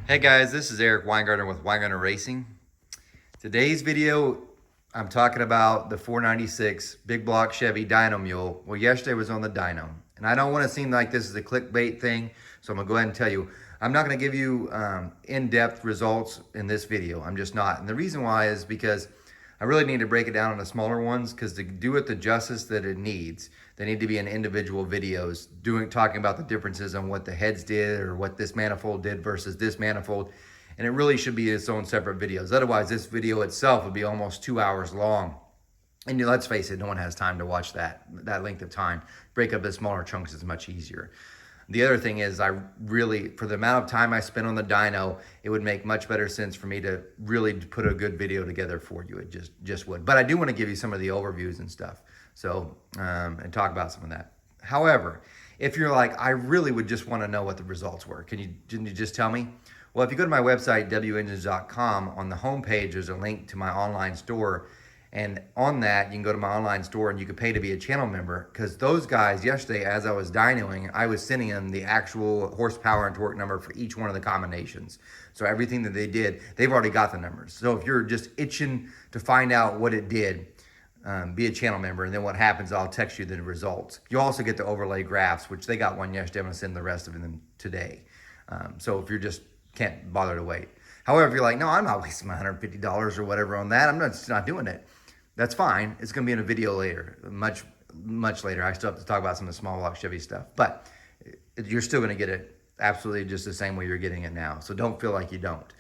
Hey guys, this is Eric Weingartner with Weingartner Racing. Today's video, I'm talking about the 496 big block Chevy dyno mule. Well, yesterday was on the dyno, and I don't want to seem like this is a clickbait thing, so I'm gonna go ahead and tell you, I'm not gonna give you in-depth results in this video. I'm just not, and the reason why is because I really need to break it down into smaller ones, because to do it the justice that it needs, they need to be in individual videos talking about the differences on what the heads did or what this manifold did versus this manifold. And it really should be its own separate videos. Otherwise, this video itself would be almost 2 hours long. And let's face it, no one has time to watch that length of time. Break up the smaller chunks is much easier. The other thing is, I really, for the amount of time I spent on the dyno, it would make much better sense for me to really put a good video together for you. It just would. But I do want to give you some of the overviews and stuff. So, and talk about some of that. However, if you're like, I really would just want to know what the results were, can you just tell me? Well, if you go to my website, wengines.com, on the homepage, there's a link to my online store. And on that, you can go to my online store and you can pay to be a channel member, because those guys yesterday, as I was dynoing, I was sending them the actual horsepower and torque number for each one of the combinations. So everything that they did, they've already got the numbers. So if you're just itching to find out what it did, be a channel member, and then what happens, I'll text you the results. You also get the overlay graphs, which they got one yesterday. I'm gonna send the rest of them today. So if you're just can't bother to wait. However, if you're like, no, I'm not wasting my $150 or whatever on that, I'm just not doing it. That's fine. It's gonna be in a video later, much later. I still have to talk about some of the small block Chevy stuff, but you're still gonna get it absolutely just the same way you're getting it now. So don't feel like you don't.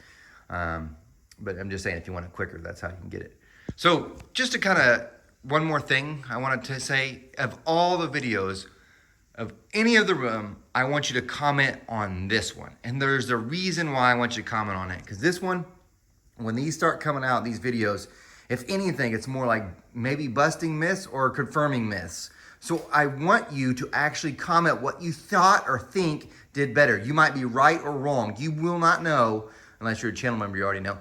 But I'm just saying, if you want it quicker, that's how you can get it. So just to kind of, one more thing I wanted to say, of all the videos of any of the room, I want you to comment on this one. And there's a reason why I want you to comment on it, because this one, when these start coming out, these videos, if anything, it's more like maybe busting myths or confirming myths. So I want you to actually comment what you thought or think did better. You might be right or wrong. You will not know, unless you're a channel member, you already know,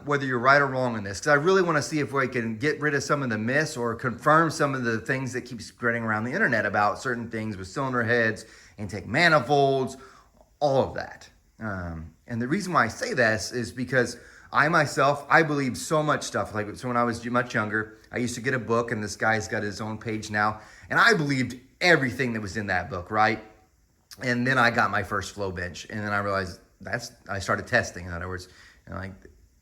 whether you're right or wrong in this. Because I really want to see if we can get rid of some of the myths or confirm some of the things that keep spreading around the internet about certain things with cylinder heads, intake manifolds, all of that. And the reason why I say this is because I myself, I believe so much stuff. Like, so when I was much younger, I used to get a book, and this guy's got his own page now, and I believed everything that was in that book, right? And then I got my first flow bench, and then I realized I started testing. In other words, like,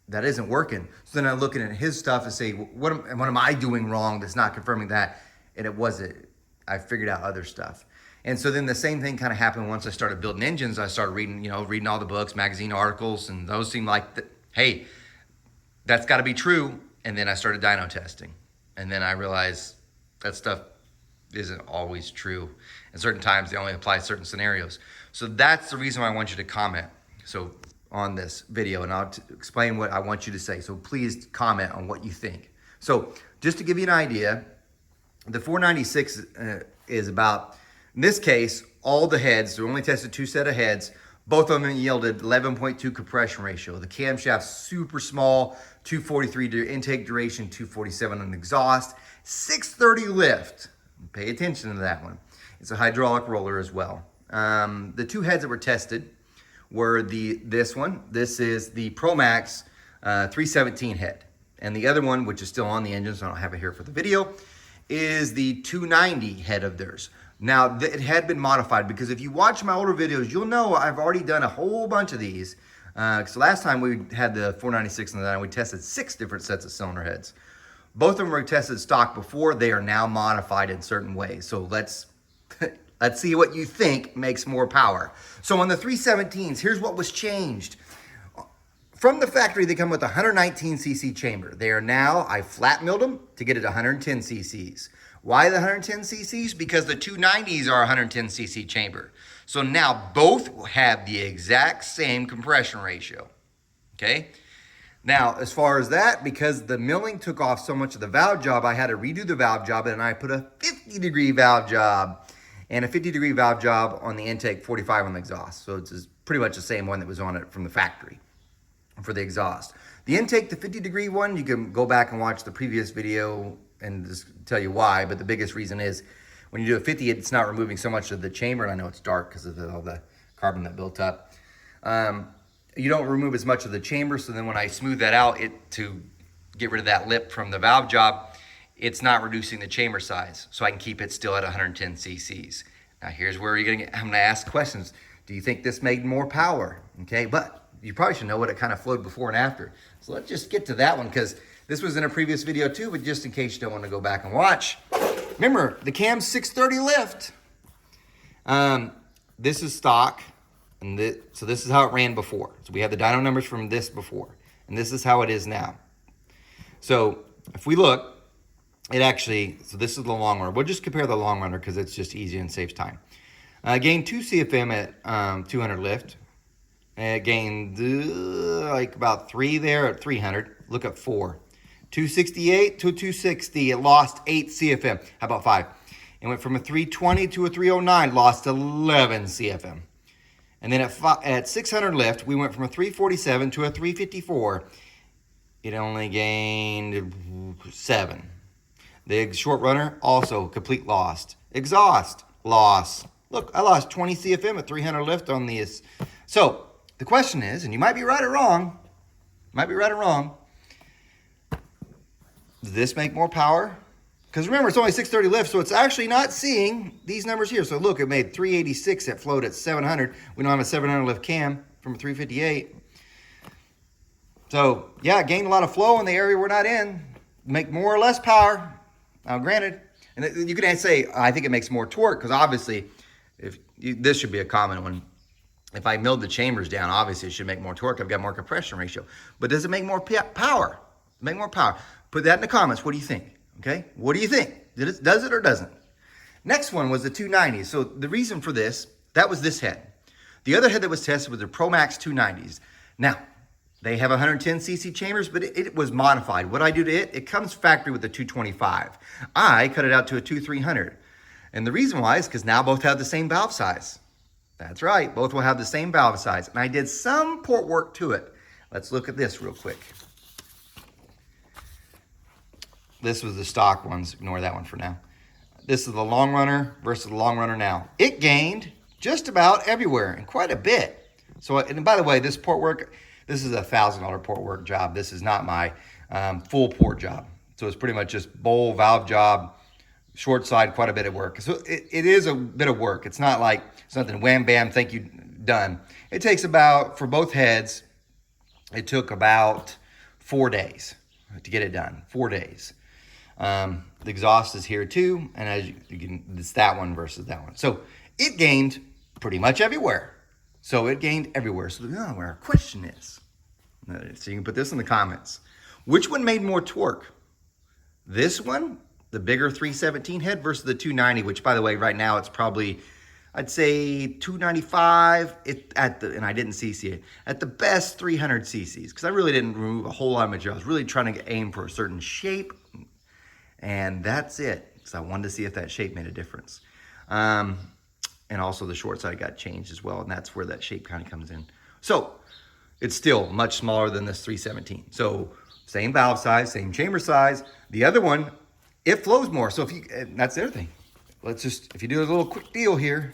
that isn't working. So then I'm looking at his stuff and say, what am I doing wrong that's not confirming that? And it wasn't. I figured out other stuff. And so then the same thing kind of happened once I started building engines. I started reading all the books, magazine articles, and those seemed like, hey, that's got to be true. And then I started dyno testing. And then I realized that stuff isn't always true. And certain times they only apply to certain scenarios. So that's the reason why I want you to comment. So on this video, and I'll explain what I want you to say. So please comment on what you think. So just to give you an idea, the 496 is about, in this case, all the heads. So we only tested 2 sets of heads. Both of them yielded 11.2 compression ratio. The camshaft super small, 243 intake duration, 247 on exhaust, 630 lift. Pay attention to that one. It's a hydraulic roller as well. The 2 heads that were tested were this one. This is the ProMax 317 head. And the other one, which is still on the engine, so I don't have it here for the video, is the 290 head of theirs. Now, it had been modified, because if you watch my older videos, you'll know I've already done a whole bunch of these. So last time we had the 496 and the 9, we tested 6 different sets of cylinder heads. Both of them were tested stock before. They are now modified in certain ways. So let's see what you think makes more power. So on the 317s, here's what was changed. From the factory, they come with a 119cc chamber. They are now, I flat milled them to get it 110 cc's. Why the 110 cc's? Because the 290s are 110cc chamber. So now both have the exact same compression ratio, okay? Now, as far as that, because the milling took off so much of the valve job, I had to redo the valve job, and I put a 50-degree valve job and a 50-degree valve job on the intake, 45 on the exhaust. So it's pretty much the same one that was on it from the factory for the exhaust. The intake, the 50-degree one, you can go back and watch the previous video and just tell you why, but the biggest reason is when you do a 50, it's not removing so much of the chamber, and I know it's dark because of all the carbon that built up. you don't remove as much of the chamber. So then when I smooth that out, to get rid of that lip from the valve job, it's not reducing the chamber size. So I can keep it still at 110 cc's. Now here's where I'm gonna ask questions. Do you think this made more power? Okay, but you probably should know what it kind of flowed before and after. So let's just get to that one, because this was in a previous video too, but just in case you don't want to go back and watch. Remember, the cam's 630 lift. This is stock, and so this is how it ran before. So we have the dyno numbers from this before, and this is how it is now. So if we look, it actually, so this is the long runner. We'll just compare the long runner because it's just easy and saves time. Gained 2 CFM at 200 lift. And it gained like about 3 there at 300. Look at 4. 268 to 260, it lost 8 CFM. How about 5? It went from a 320 to a 309, lost 11 CFM. And then at 600 lift, we went from a 347 to a 354. It only gained 7. The short runner, also complete lost. Exhaust, loss. Look, I lost 20 CFM at 300 lift on these. So the question is, and you might be right or wrong, does this make more power? Because remember, it's only 630 lift, so it's actually not seeing these numbers here. So look, it made 386 that flowed at 700. We don't have a 700 lift cam from a 358. So yeah, it gained a lot of flow in the area we're not in. Make more or less power. Now granted, and you can say, I think it makes more torque, because obviously, this should be a common one. If I milled the chambers down, obviously it should make more torque. I've got more compression ratio. But does it make more power? Make more power? Put that in the comments. What do you think? Okay, what do you think? Does it or doesn't? Next one was the 290s. So the reason for this, that was this head. The other head that was tested was the Pro Max 290s. Now, they have 110 cc chambers, but it was modified. What I do to it, it comes factory with a 225. I cut it out to a 2300. And the reason why is because now both have the same valve size. That's right, both will have the same valve size. And I did some port work to it. Let's look at this real quick. This was the stock ones, ignore that one for now. This is the long runner versus the long runner now. It gained just about everywhere and quite a bit. So, and by the way, this port work, this is a $1,000 port work job. This is not my full port job. So it's pretty much just bowl, valve job, short side, quite a bit of work. So it is a bit of work. It's not like something wham, bam, thank you, done. It takes about, for both heads, it took about 4 days to get it done, 4 days. The exhaust is here too, and as you can, it's that one versus that one. So it gained pretty much everywhere. So it gained everywhere. So now where our question is, so you can put this in the comments. Which one made more torque? This one, the bigger 317 head versus the 290, which by the way, right now it's probably, I'd say 295 and I didn't CC it, at the best 300 cc's, because I really didn't remove a whole lot of material. I was really trying to aim for a certain shape, and that's it. So I wanted to see if that shape made a difference. And also the short side got changed as well, and that's where that shape kind of comes in. So it's still much smaller than this 317. So same valve size, same chamber size. The other one, it flows more. So that's the other thing. Let's just, if you do a little quick deal here,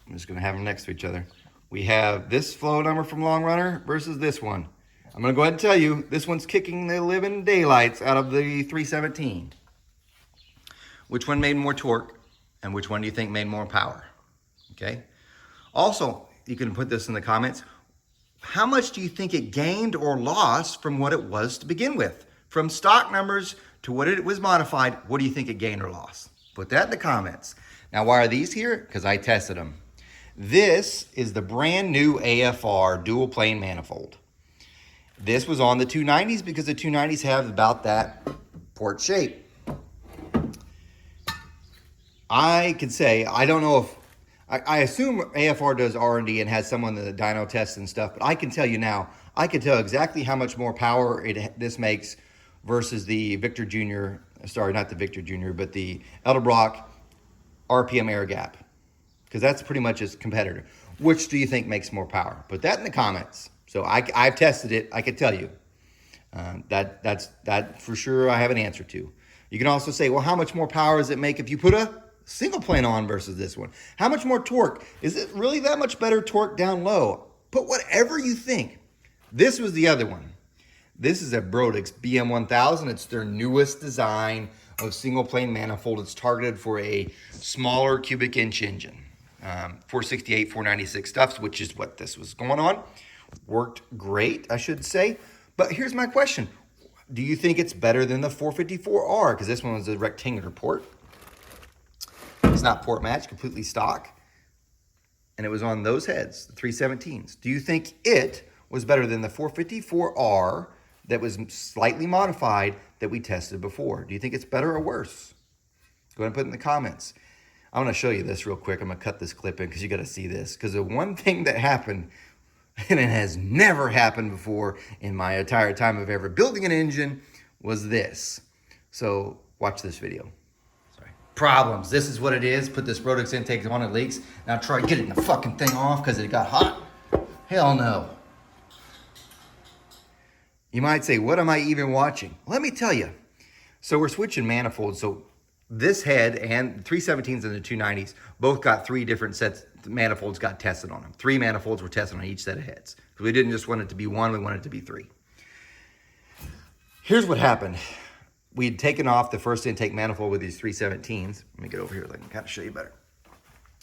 I'm just gonna have them next to each other. We have this flow number from Long Runner versus this one. I'm gonna go ahead and tell you, this one's kicking the living daylights out of the 317. Which one made more torque, and which one do you think made more power? Okay. Also, you can put this in the comments. How much do you think it gained or lost from what it was to begin with? From stock numbers to what it was modified, what do you think it gained or lost? Put that in the comments. Now, why are these here? Because I tested them. This is the brand new AFR dual plane manifold. This was on the 290s because the 290s have about that port shape. I could say, I don't know if, I assume AFR does R&D and has someone that dyno tests and stuff, but I can tell you now, I can tell exactly how much more power this makes versus the Victor Jr., sorry, not the Victor Jr., but the Edelbrock RPM air gap, because that's pretty much its competitor. Which do you think makes more power? Put that in the comments. So I've tested it, I can tell you. That for sure I have an answer to. You can also say, well, how much more power does it make if you put a single plane on versus this one? How much more torque? Is it really that much better torque down low? Put whatever you think. This was the other one. This is a Brodix BM1000. It's their newest design of single plane manifold. It's targeted for a smaller cubic inch engine. 468, 496 stuffs, which is what this was going on. Worked great, I should say. But here's my question. Do you think it's better than the 454R? Because this one was a rectangular port. It's not port match, completely stock. And it was on those heads, the 317s. Do you think it was better than the 454R that was slightly modified that we tested before? Do you think it's better or worse? Go ahead and put it in the comments. I'm going to show you this real quick. I'm going to cut this clip in because you got to see this. Because the one thing that happened, and it has never happened before in my entire time of ever building an engine, was this. So watch this video. Sorry. Problems. This is what it is. Put this Brodix intake on, it leaks. Now try getting the fucking thing off because it got hot. Hell no. You might say, what am I even watching? Let me tell you. So we're switching manifolds. So this head and 317s and the 290s both got 3 different sets. Manifolds got tested on them. 3 manifolds were tested on each set of heads. We didn't just want it to be 1, we wanted it to be 3. Here's what happened. We had taken off the first intake manifold with these 317s. Let me get over here so I can kind of show you better.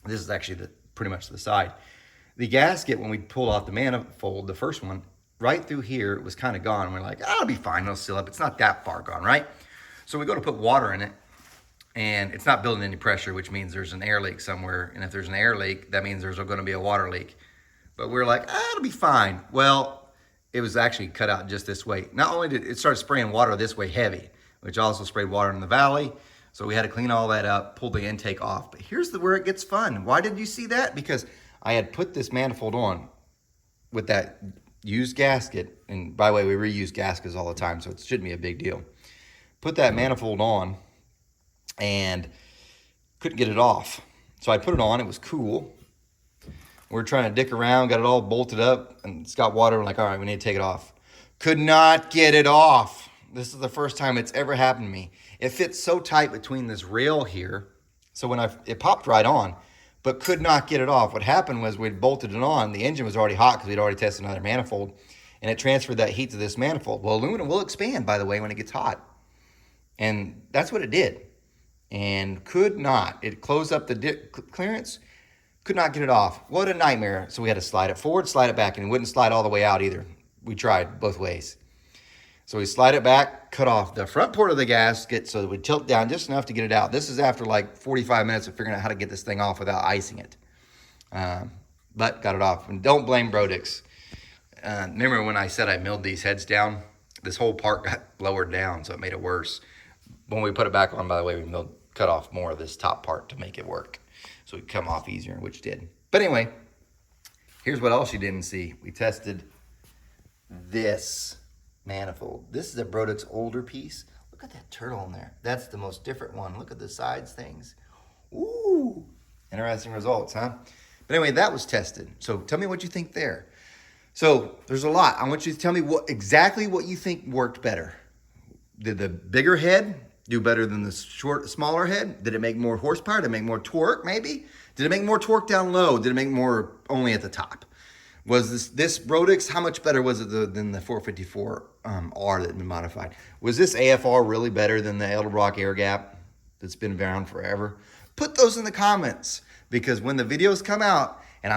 This is actually pretty much the side. The gasket, when we pulled off the manifold, the first one, right through here, it was kind of gone. We're like, it'll be fine, it'll seal up. It's not that far gone, right? So we go to put water in it, and it's not building any pressure, which means there's an air leak somewhere. And if there's an air leak, that means there's going to be a water leak. But we're like, it'll be fine. Well, it was actually cut out just this way. Not only did it start spraying water this way heavy, which also sprayed water in the valley. So we had to clean all that up, pull the intake off. But here's where it gets fun. Why did you see that? Because I had put this manifold on with that used gasket. And by the way, we reuse gaskets all the time, so it shouldn't be a big deal. Put that manifold on and couldn't get it off. So I put it on, it was cool. We're trying to dick around, got it all bolted up, and it's got water. We're like, all right, we need to take it off. Could not get it off. This is the first time it's ever happened to me. It fits so tight between this rail here. So when it popped right on, but could not get it off. What happened was we'd bolted it on. The engine was already hot because we'd already tested another manifold, and it transferred that heat to this manifold. Well, aluminum will expand, by the way, when it gets hot. And that's what it did. And could not. It closed up the clearance, could not get it off. What a nightmare. So we had to slide it forward, slide it back, and it wouldn't slide all the way out either. We tried both ways. So we slide it back, cut off the front port of the gasket so that we tilt down just enough to get it out. This is after like 45 minutes of figuring out how to get this thing off without icing it. But got it off. And don't blame Brodix. Remember when I said I milled these heads down? This whole part got lowered down, so it made it worse. When we put it back on, by the way, we cut off more of this top part to make it work. So it come off easier, which did. But anyway, here's what else you didn't see. We tested this manifold. This is a Brodix older piece. Look at that turtle in there. That's the most different one. Look at the sides things. Ooh, interesting results, huh? But anyway, that was tested. So tell me what you think there. So there's a lot. I want you to tell me exactly what you think worked better. Did the bigger head do better than the smaller head? Did it make more horsepower? Did it make more torque, maybe? Did it make more torque down low? Did it make more only at the top? Was this Brodix, how much better was it than the 454R that had been modified? Was this AFR really better than the Edelbrock air gap that's been around forever? Put those in the comments, because when the videos come out, and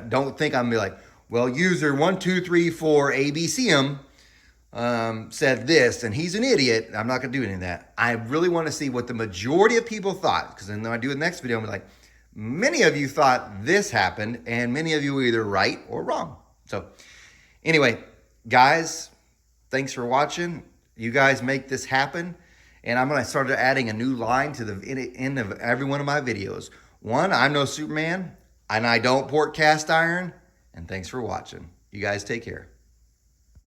don't think I'm gonna be like, well, user 1234 ABCM said this, and he's an idiot. I'm not gonna do any of that. I really wanna see what the majority of people thought, because then when I do the next video, I'm gonna be like, many of you thought this happened, and many of you were either right or wrong. So anyway, guys, thanks for watching. You guys make this happen. And I'm going to start adding a new line to the end of every one of my videos. 1, I'm no Superman, and I don't port cast iron. And thanks for watching. You guys take care.